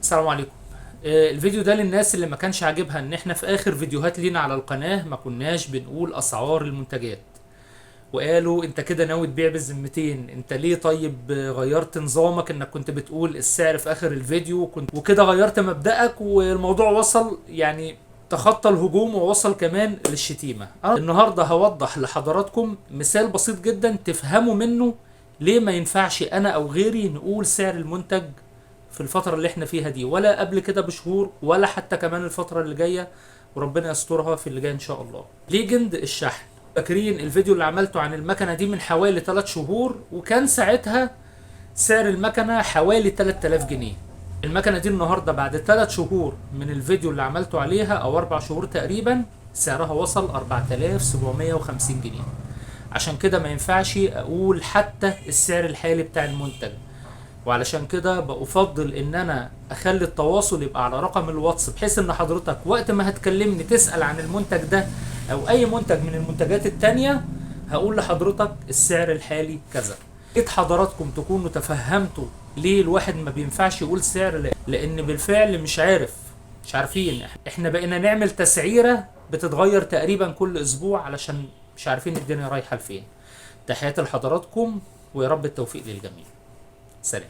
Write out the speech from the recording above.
السلام عليكم. الفيديو ده للناس اللي ما كانش عاجبها ان احنا في اخر فيديوهات لينا على القناة ما كناش بنقول اسعار المنتجات، وقالوا انت كده ناوي تبيع بالذمتين، انت ليه طيب غيرت نظامك؟ انك كنت بتقول السعر في اخر الفيديو وكده غيرت مبدأك، والموضوع وصل يعني تخطى الهجوم ووصل كمان للشتيمة. النهاردة هوضح لحضراتكم مثال بسيط جدا تفهموا منه ليه ما ينفعش انا او غيري نقول سعر المنتج في الفترة اللي احنا فيها دي، ولا قبل كده بشهور، ولا حتى كمان الفترة اللي جاية، وربنا يسترها في اللي جاي ان شاء الله. ليجند الشحن، فاكرين الفيديو اللي عملته عن المكنة دي من حوالي 3 شهور؟ وكان ساعتها سعر المكنة حوالي 3000 جنيه. المكنة دي النهاردة بعد 3 شهور من الفيديو اللي عملته عليها او 4 شهور تقريبا، سعرها وصل 4750 جنيه. عشان كده ما ينفعش اقول حتى السعر الحالي بتاع المنتج، وعلشان كده بفضل ان انا اخلي التواصل يبقى على رقم الواتس، بحيث ان حضرتك وقت ما هتكلمني تسأل عن المنتج ده او اي منتج من المنتجات التانية هقول لحضرتك السعر الحالي كذا. اكيد حضراتكم تكونوا تفهمتوا ليه الواحد ما بينفعش يقول سعر، لان بالفعل مش عارفين. احنا بقينا نعمل تسعيرة بتتغير تقريبا كل اسبوع علشان مش عارفين الدنيا رايحة لفين. تحياتي لحضراتكم، ويا رب التوفيق للجميع. سلام.